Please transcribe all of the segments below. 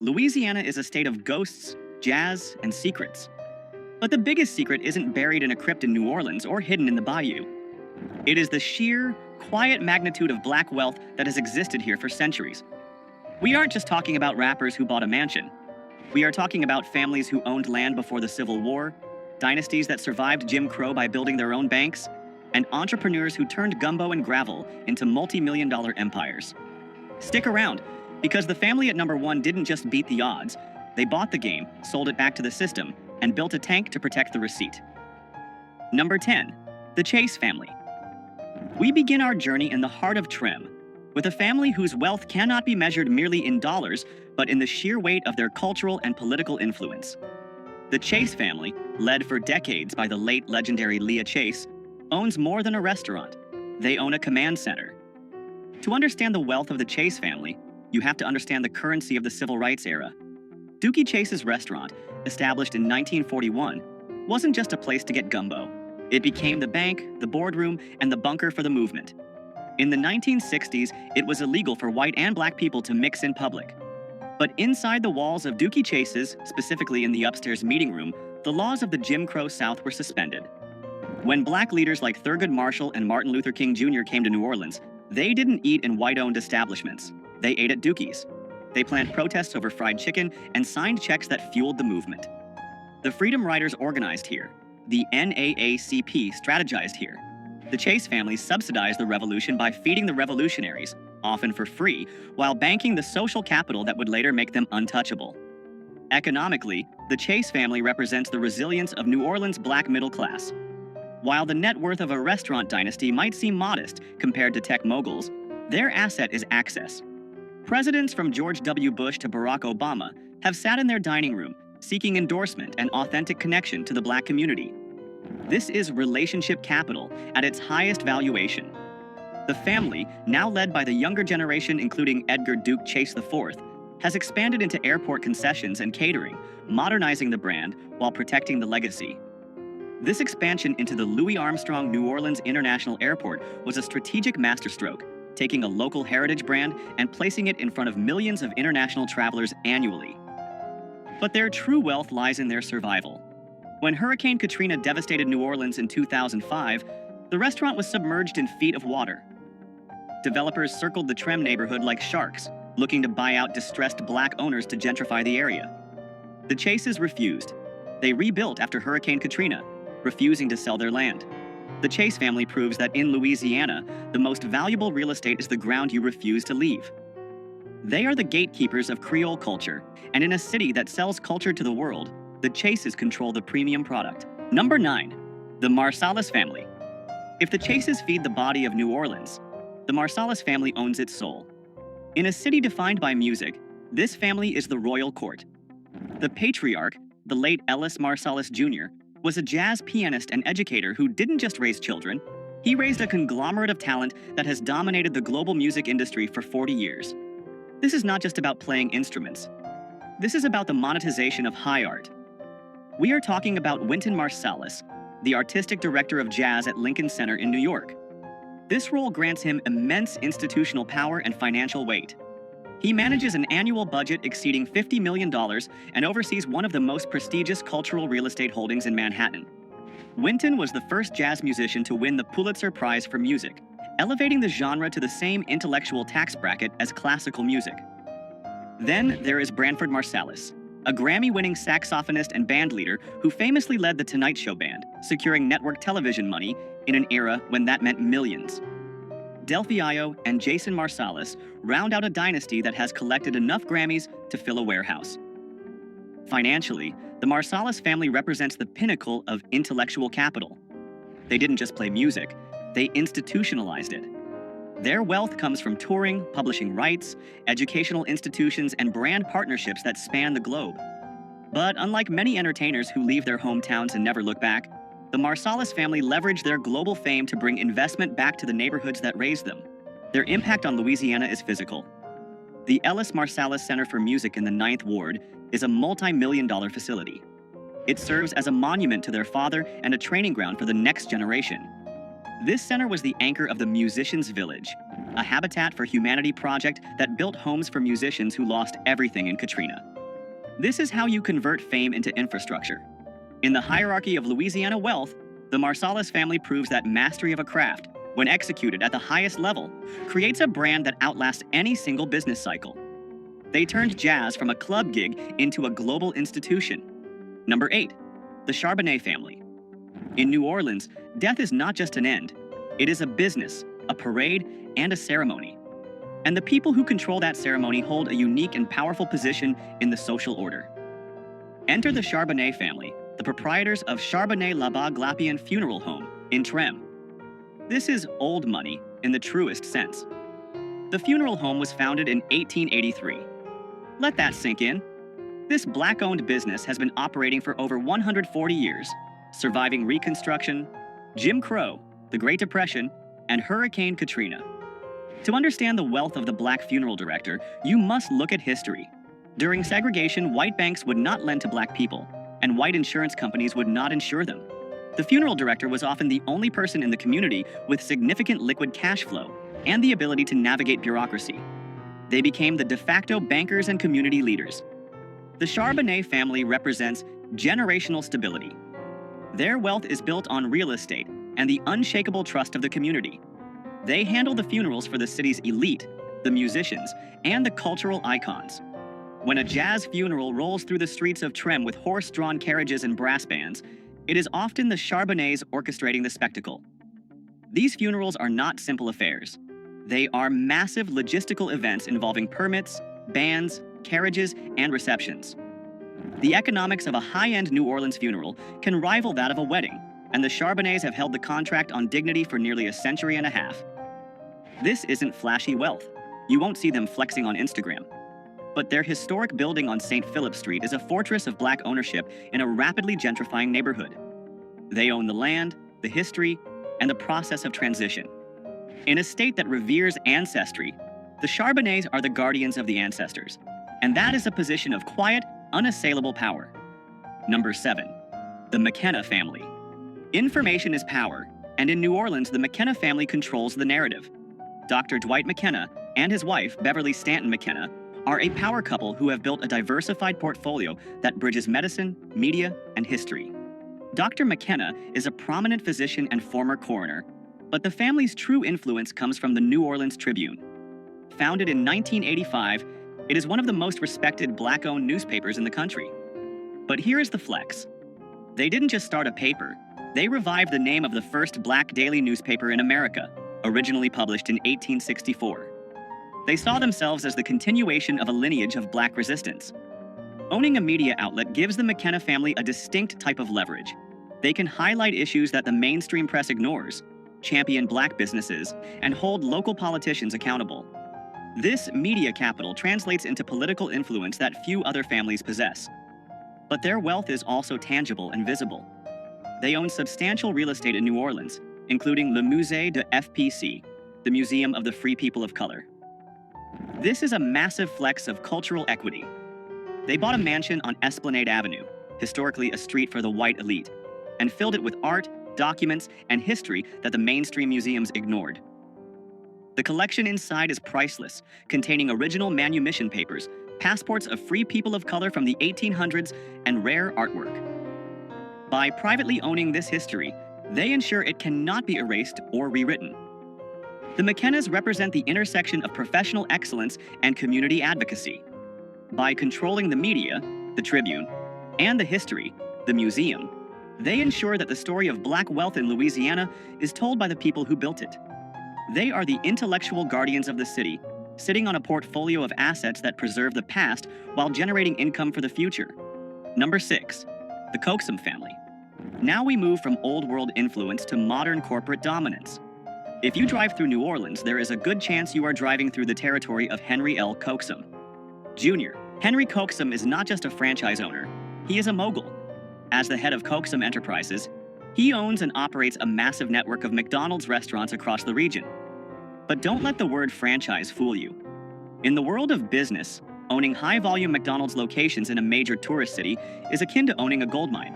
Louisiana is a state of ghosts, jazz, and secrets. But the biggest secret isn't buried in a crypt in New Orleans or hidden in the bayou. It is the sheer, quiet magnitude of black wealth that has existed here for centuries. We aren't just talking about rappers who bought a mansion. We are talking about families who owned land before the Civil War, dynasties that survived Jim Crow by building their own banks, and entrepreneurs who turned gumbo and gravel into multi-million-dollar empires. Stick around, because the family at number one didn't just beat the odds, they bought the game, sold it back to the system, and built a tank to protect the receipt. Number 10, the Chase family. We begin our journey in the heart of Trim, with a family whose wealth cannot be measured merely in dollars, but in the sheer weight of their cultural and political influence. The Chase family, led for decades by the late legendary Leah Chase, owns more than a restaurant. They own a command center. To understand the wealth of the Chase family, you have to understand the currency of the civil rights era. Dookie Chase's restaurant, established in 1941, wasn't just a place to get gumbo. It became the bank, the boardroom, and the bunker for the movement. In the 1960s, it was illegal for white and black people to mix in public. But inside the walls of Dookie Chase's, specifically in the upstairs meeting room, the laws of the Jim Crow South were suspended. When black leaders like Thurgood Marshall and Martin Luther King Jr. came to New Orleans, they didn't eat in white-owned establishments. They ate at Dookie's. They planned protests over fried chicken and signed checks that fueled the movement. The Freedom Riders organized here. The NAACP strategized here. The Chase family subsidized the revolution by feeding the revolutionaries, often for free, while banking the social capital that would later make them untouchable. Economically, the Chase family represents the resilience of New Orleans' black middle class. While the net worth of a restaurant dynasty might seem modest compared to tech moguls, their asset is access. Presidents from George W. Bush to Barack Obama have sat in their dining room, seeking endorsement and authentic connection to the black community. This is relationship capital at its highest valuation. The family, now led by the younger generation including Edgar Duke Chase IV, has expanded into airport concessions and catering, modernizing the brand while protecting the legacy. This expansion into the Louis Armstrong New Orleans International Airport was a strategic masterstroke, taking a local heritage brand and placing it in front of millions of international travelers annually. But their true wealth lies in their survival. When Hurricane Katrina devastated New Orleans in 2005, the restaurant was submerged in feet of water. Developers circled the Trem neighborhood like sharks, looking to buy out distressed black owners to gentrify the area. The Chases refused. They rebuilt after Hurricane Katrina, refusing to sell their land. The Chase family proves that in Louisiana, the most valuable real estate is the ground you refuse to leave. They are the gatekeepers of Creole culture, and in a city that sells culture to the world, the Chases control the premium product. Number 9, the Marsalis family. If the Chases feed the body of New Orleans, the Marsalis family owns its soul. In a city defined by music, this family is the royal court. The patriarch, the late Ellis Marsalis Jr., was a jazz pianist and educator who didn't just raise children, he raised a conglomerate of talent that has dominated the global music industry for 40 years. This is not just about playing instruments. This is about the monetization of high art. We are talking about Wynton Marsalis, the artistic director of jazz at Lincoln Center in New York. This role grants him immense institutional power and financial weight. He manages an annual budget exceeding $50 million and oversees one of the most prestigious cultural real estate holdings in Manhattan. Wynton was the first jazz musician to win the Pulitzer Prize for Music, elevating the genre to the same intellectual tax bracket as classical music. Then there is Branford Marsalis, a Grammy-winning saxophonist and bandleader who famously led the Tonight Show band, securing network television money in an era when that meant millions. Delphio and Jason Marsalis round out a dynasty that has collected enough Grammys to fill a warehouse. Financially, the Marsalis family represents the pinnacle of intellectual capital. They didn't just play music, they institutionalized it. Their wealth comes from touring, publishing rights, educational institutions, and brand partnerships that span the globe. But unlike many entertainers who leave their hometowns and never look back, the Marsalis family leveraged their global fame to bring investment back to the neighborhoods that raised them. Their impact on Louisiana is physical. The Ellis Marsalis Center for Music in the 9th Ward is a multi-million-dollar facility. It serves as a monument to their father and a training ground for the next generation. This center was the anchor of the Musicians' Village, a Habitat for Humanity project that built homes for musicians who lost everything in Katrina. This is how you convert fame into infrastructure. In the hierarchy of Louisiana wealth, the Marsalis family proves that mastery of a craft, when executed at the highest level, creates a brand that outlasts any single business cycle. They turned jazz from a club gig into a global institution. Number 8, the Charbonnet family. In New Orleans, death is not just an end. It is a business, a parade, and a ceremony. And the people who control that ceremony hold a unique and powerful position in the social order. Enter the Charbonnet family, the proprietors of Charbonnet-Labat-Glapian Funeral Home in Trem. This is old money in the truest sense. The funeral home was founded in 1883. Let that sink in. This Black-owned business has been operating for over 140 years, surviving Reconstruction, Jim Crow, the Great Depression, and Hurricane Katrina. To understand the wealth of the Black funeral director, you must look at history. During segregation, white banks would not lend to Black people, and white insurance companies would not insure them. The funeral director was often the only person in the community with significant liquid cash flow and the ability to navigate bureaucracy. They became the de facto bankers and community leaders. The Charbonnet family represents generational stability. Their wealth is built on real estate and the unshakable trust of the community. They handle the funerals for the city's elite, the musicians, and the cultural icons. When a jazz funeral rolls through the streets of Trem with horse-drawn carriages and brass bands, it is often the Charbonnets orchestrating the spectacle. These funerals are not simple affairs. They are massive logistical events involving permits, bands, carriages, and receptions. The economics of a high-end New Orleans funeral can rival that of a wedding, and the Charbonnets have held the contract on dignity for nearly a century and a half. This isn't flashy wealth. You won't see them flexing on Instagram. But their historic building on St. Philip Street is a fortress of Black ownership in a rapidly gentrifying neighborhood. They own the land, the history, and the process of transition. In a state that reveres ancestry, the Charbonnets are the guardians of the ancestors, and that is a position of quiet, unassailable power. Number 7, the McKenna family. Information is power, and in New Orleans, the McKenna family controls the narrative. Dr. Dwight McKenna and his wife, Beverly Stanton McKenna, are a power couple who have built a diversified portfolio that bridges medicine, media, and history. Dr. McKenna is a prominent physician and former coroner, but the family's true influence comes from the New Orleans Tribune. Founded in 1985, it is one of the most respected Black-owned newspapers in the country. But here is the flex. They didn't just start a paper, they revived the name of the first Black daily newspaper in America, originally published in 1864. They saw themselves as the continuation of a lineage of Black resistance. Owning a media outlet gives the McKenna family a distinct type of leverage. They can highlight issues that the mainstream press ignores, champion Black businesses, and hold local politicians accountable. This media capital translates into political influence that few other families possess. But their wealth is also tangible and visible. They own substantial real estate in New Orleans, including Le Musée de FPC, the Museum of the Free People of Color. This is a massive flex of cultural equity. They bought a mansion on Esplanade Avenue, historically a street for the white elite, and filled it with art, documents, and history that the mainstream museums ignored. The collection inside is priceless, containing original manumission papers, passports of free people of color from the 1800s, and rare artwork. By privately owning this history, they ensure it cannot be erased or rewritten. The McKennas represent the intersection of professional excellence and community advocacy. By controlling the media, the Tribune, and the history, the museum, they ensure that the story of Black wealth in Louisiana is told by the people who built it. They are the intellectual guardians of the city, sitting on a portfolio of assets that preserve the past while generating income for the future. Number 6, the Coxum family. Now we move from old world influence to modern corporate dominance. If you drive through New Orleans, there is a good chance you are driving through the territory of Henry L. Coxum. Jr. Henry Coxum is not just a franchise owner, he is a mogul. As the head of Coxum Enterprises, he owns and operates a massive network of McDonald's restaurants across the region. But don't let the word franchise fool you. In the world of business, owning high-volume McDonald's locations in a major tourist city is akin to owning a gold mine.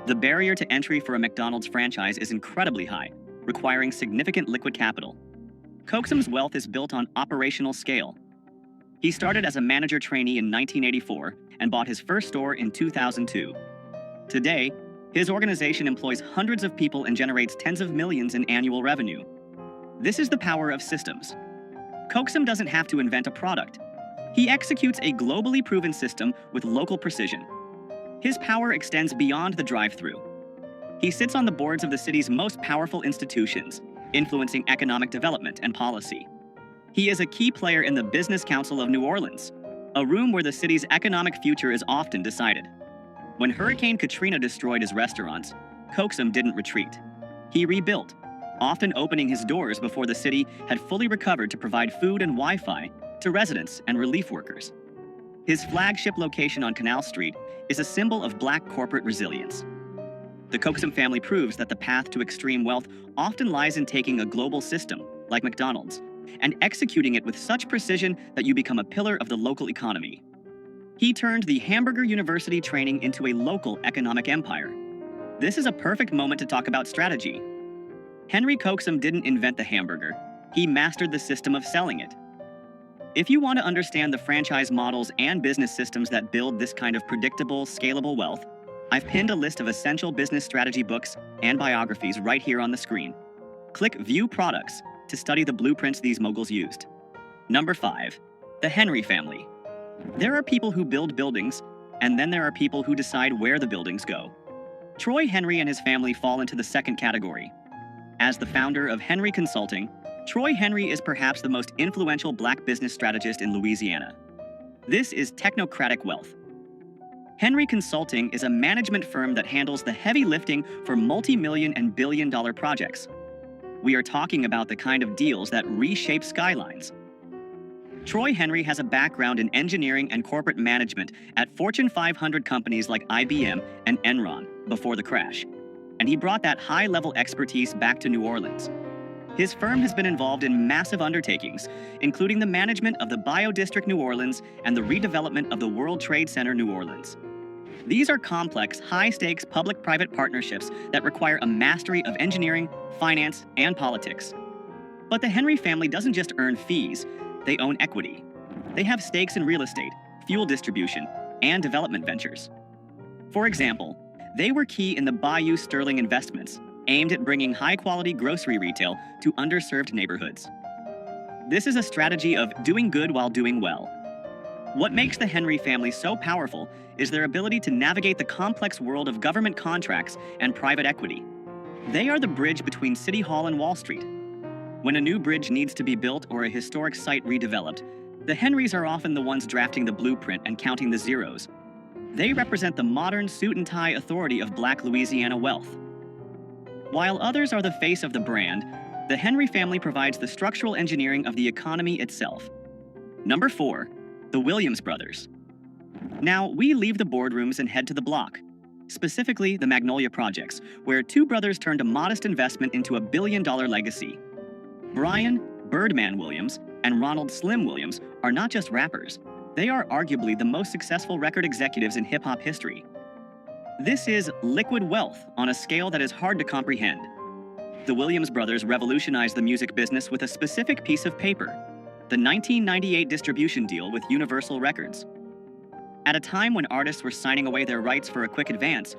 The barrier to entry for a McDonald's franchise is incredibly high. requiring significant liquid capital. Coxum's wealth is built on operational scale. He started as a manager trainee in 1984 and bought his first store in 2002. Today, his organization employs hundreds of people and generates tens of millions in annual revenue. This is the power of systems. Coxum doesn't have to invent a product. He executes a globally proven system with local precision. His power extends beyond the drive-thru. He sits on the boards of the city's most powerful institutions, influencing economic development and policy. He is a key player in the Business Council of New Orleans, a room where the city's economic future is often decided. When Hurricane Katrina destroyed his restaurants, Coxum didn't retreat. He rebuilt, often opening his doors before the city had fully recovered to provide food and Wi-Fi to residents and relief workers. His flagship location on Canal Street is a symbol of Black corporate resilience. The Coxum family proves that the path to extreme wealth often lies in taking a global system, like McDonald's, and executing it with such precision that you become a pillar of the local economy. He turned the Hamburger University training into a local economic empire. This is a perfect moment to talk about strategy. Henry Coxum didn't invent the hamburger. He mastered the system of selling it. If you want to understand the franchise models and business systems that build this kind of predictable, scalable wealth, I've pinned a list of essential business strategy books and biographies right here on the screen. Click View Products to study the blueprints these moguls used. Number 5. The Henry family. There are people who build buildings, and then there are people who decide where the buildings go. Troy Henry and his family fall into the second category. As the founder of Henry Consulting, Troy Henry is perhaps the most influential Black business strategist in Louisiana. This is technocratic wealth. Henry Consulting is a management firm that handles the heavy lifting for multi-million and billion-dollar projects. We are talking about the kind of deals that reshape skylines. Troy Henry has a background in engineering and corporate management at Fortune 500 companies like IBM and Enron before the crash, and he brought that high-level expertise back to New Orleans. His firm has been involved in massive undertakings, including the management of the Biodistrict New Orleans and the redevelopment of the World Trade Center New Orleans. These are complex, high-stakes public-private partnerships that require a mastery of engineering, finance, and politics. But the Henry family doesn't just earn fees, they own equity. They have stakes in real estate, fuel distribution, and development ventures. For example, they were key in the Bayou Sterling investments, aimed at bringing high-quality grocery retail to underserved neighborhoods. This is a strategy of doing good while doing well. What makes the Henry family so powerful is their ability to navigate the complex world of government contracts and private equity. They are the bridge between City Hall and Wall Street. When a new bridge needs to be built or a historic site redeveloped, the Henrys are often the ones drafting the blueprint and counting the zeros. They represent the modern suit-and-tie authority of Black Louisiana wealth. While others are the face of the brand, the Henry family provides the structural engineering of the economy itself. Number 4. The Williams brothers. Now, we leave the boardrooms and head to the block, specifically the Magnolia Projects, where two brothers turned a modest investment into a billion-dollar legacy. Brian Birdman Williams and Ronald Slim Williams are not just rappers. They are arguably the most successful record executives in hip-hop history. This is liquid wealth on a scale that is hard to comprehend. The Williams brothers revolutionized the music business with a specific piece of paper, the 1998 distribution deal with Universal Records. At a time when artists were signing away their rights for a quick advance,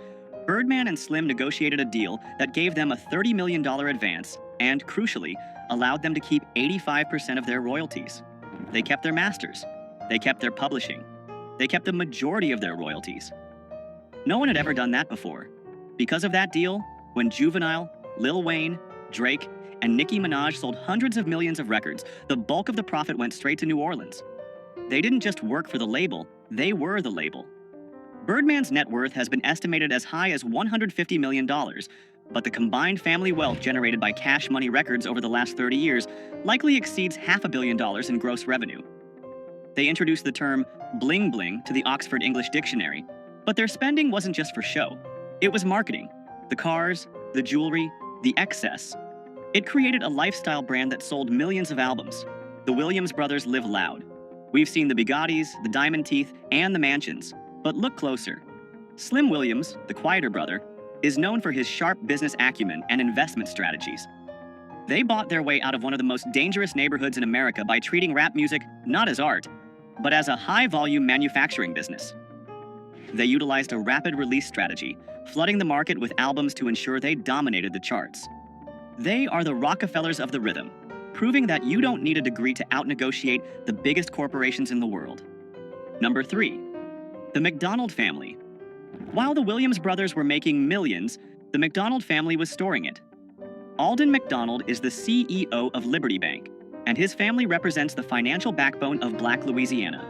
Birdman and Slim negotiated a deal that gave them a $30 million advance and, crucially, allowed them to keep 85% of their royalties. They kept their masters. They kept their publishing. They kept the majority of their royalties. No one had ever done that before. Because of that deal, when Juvenile, Lil Wayne, Drake, and Nicki Minaj sold hundreds of millions of records, the bulk of the profit went straight to New Orleans. They didn't just work for the label, they were the label. Birdman's net worth has been estimated as high as $150 million, but the combined family wealth generated by Cash Money Records over the last 30 years likely exceeds $500 million in gross revenue. They introduced the term bling bling to the Oxford English Dictionary, but their spending wasn't just for show. It was marketing. The cars, the jewelry, the excess. It created a lifestyle brand that sold millions of albums. The Williams brothers live loud. We've seen the Bugattis, the diamond teeth, and the mansions. But look closer. Slim Williams, the quieter brother, is known for his sharp business acumen and investment strategies. They bought their way out of one of the most dangerous neighborhoods in America by treating rap music not as art, but as a high-volume manufacturing business. They utilized a rapid release strategy, flooding the market with albums to ensure they dominated the charts. They are the Rockefellers of the rhythm, proving that you don't need a degree to out-negotiate the biggest corporations in the world. Number 3. The McDonald family. While the Williams brothers were making millions, the McDonald family was storing it. Alden McDonald is the CEO of Liberty Bank, and his family represents the financial backbone of Black Louisiana.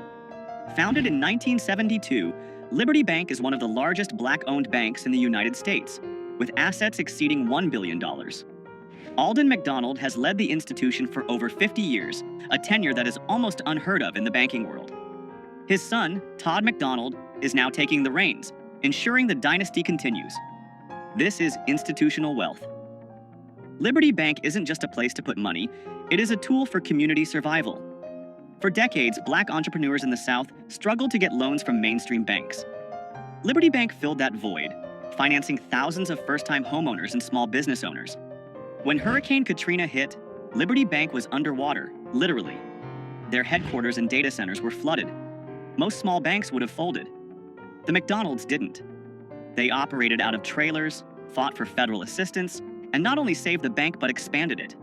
Founded in 1972, Liberty Bank is one of the largest Black-owned banks in the United States, with assets exceeding $1 billion. Alden McDonald has led the institution for over 50 years, a tenure that is almost unheard of in the banking world. His son, Todd McDonald, is now taking the reins, ensuring the dynasty continues. This is institutional wealth. Liberty Bank isn't just a place to put money, it is a tool for community survival. For decades, Black entrepreneurs in the South struggled to get loans from mainstream banks. Liberty Bank filled that void, financing thousands of first-time homeowners and small business owners. When Hurricane Katrina hit, Liberty Bank was underwater, literally. Their headquarters and data centers were flooded. Most small banks would have folded. The McDonalds didn't. They operated out of trailers, fought for federal assistance, and not only saved the bank but expanded it.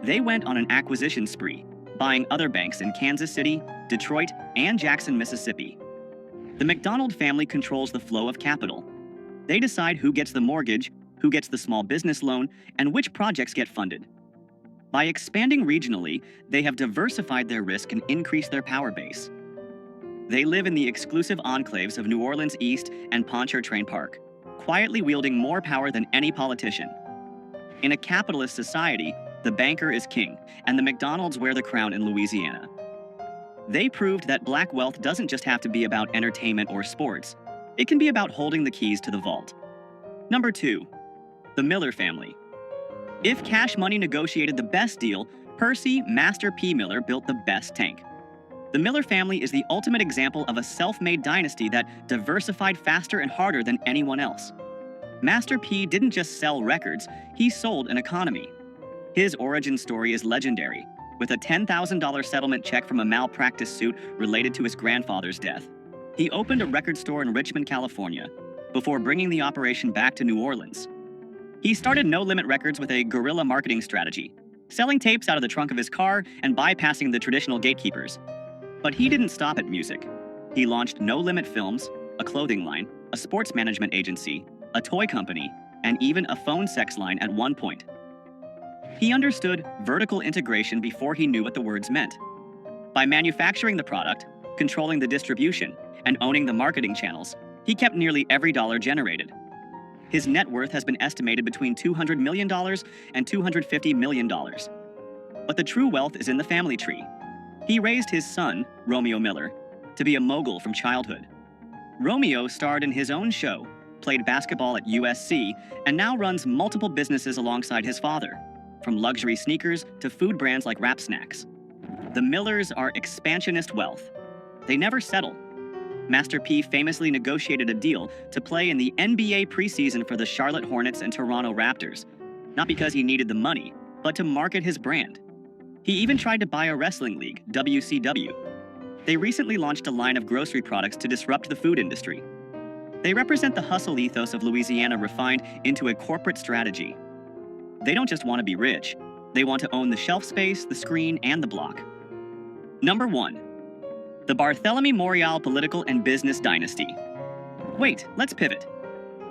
They went on an acquisition spree, buying other banks in Kansas City, Detroit, and Jackson, Mississippi. The McDonald family controls the flow of capital. They decide who gets the mortgage, who gets the small business loan, and which projects get funded. By expanding regionally, they have diversified their risk and increased their power base. They live in the exclusive enclaves of New Orleans East and Pontchartrain Park, quietly wielding more power than any politician. In a capitalist society, the banker is king, and the McDonalds wear the crown in Louisiana. They proved that Black wealth doesn't just have to be about entertainment or sports. It can be about holding the keys to the vault. Number 2. The Miller family. If Cash Money negotiated the best deal, Percy Master P. Miller built the best tank. The Miller family is the ultimate example of a self-made dynasty that diversified faster and harder than anyone else. Master P didn't just sell records, he sold an economy. His origin story is legendary, with a $10,000 settlement check from a malpractice suit related to his grandfather's death. He opened a record store in Richmond, California, before bringing the operation back to New Orleans. He started No Limit Records with a guerrilla marketing strategy, selling tapes out of the trunk of his car and bypassing the traditional gatekeepers. But he didn't stop at music. He launched No Limit Films, a clothing line, a sports management agency, a toy company, and even a phone sex line at one point. He understood vertical integration before he knew what the words meant. By manufacturing the product, controlling the distribution, and owning the marketing channels, he kept nearly every dollar generated. His net worth has been estimated between $200 million and $250 million. But the true wealth is in the family tree. He raised his son, Romeo Miller, to be a mogul from childhood. Romeo starred in his own show, played basketball at USC, and now runs multiple businesses alongside his father, from luxury sneakers to food brands like Rap Snacks. The Millers are expansionist wealth. They never settle. Master P famously negotiated a deal to play in the NBA preseason for the Charlotte Hornets and Toronto Raptors, not because he needed the money, but to market his brand. He even tried to buy a wrestling league, WCW. They recently launched a line of grocery products to disrupt the food industry. They represent the hustle ethos of Louisiana refined into a corporate strategy. They don't just want to be rich, they want to own the shelf space, the screen, and the block. Number 1. The Barthélemy Morial Political and Business Dynasty. Wait, let's pivot.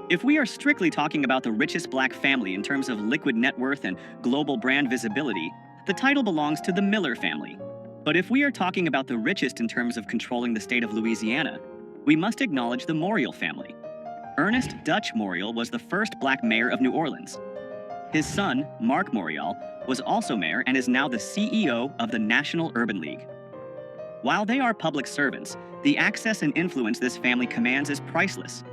If we are strictly talking about the richest Black family in terms of liquid net worth and global brand visibility, the title belongs to the Miller family. But if we are talking about the richest in terms of controlling the state of Louisiana, we must acknowledge the Morial family. Ernest Dutch Morial was the first Black mayor of New Orleans. His son, Mark Morial, was also mayor and is now the CEO of the National Urban League. While they are public servants, the access and influence this family commands is priceless.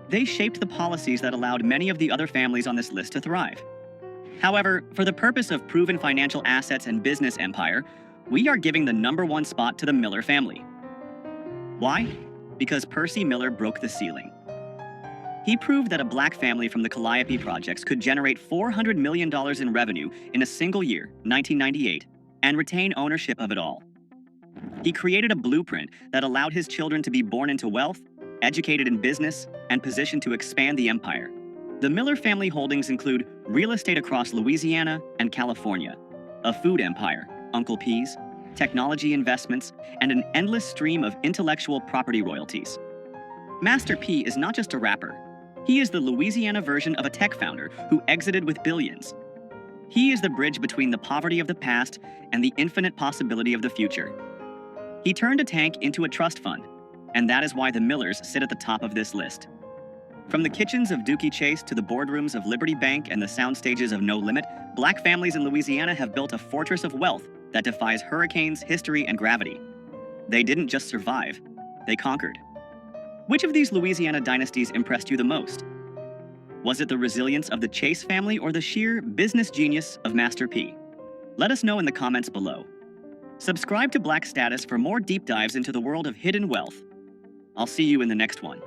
They shaped the policies that allowed many of the other families on this list to thrive. However, for the purpose of proven financial assets and business empire, we are giving the number 1 spot to the Miller family. Why? Because Percy Miller broke the ceiling. He proved that a black family from the Calliope Projects could generate $400 million in revenue in a single year, 1998, and retain ownership of it all. He created a blueprint that allowed his children to be born into wealth, educated in business, and positioned to expand the empire. The Miller family holdings include real estate across Louisiana and California, a food empire, Uncle P's, technology investments, and an endless stream of intellectual property royalties. Master P is not just a rapper. He is the Louisiana version of a tech founder who exited with billions. He is the bridge between the poverty of the past and the infinite possibility of the future. He turned a tank into a trust fund, and that is why the Millers sit at the top of this list. From the kitchens of Dookie Chase to the boardrooms of Liberty Bank and the sound stages of No Limit, black families in Louisiana have built a fortress of wealth that defies hurricanes, history, and gravity. They didn't just survive, they conquered. Which of these Louisiana dynasties impressed you the most? Was it the resilience of the Chase family or the sheer business genius of Master P? Let us know in the comments below. Subscribe to Black Status for more deep dives into the world of hidden wealth. I'll see you in the next one.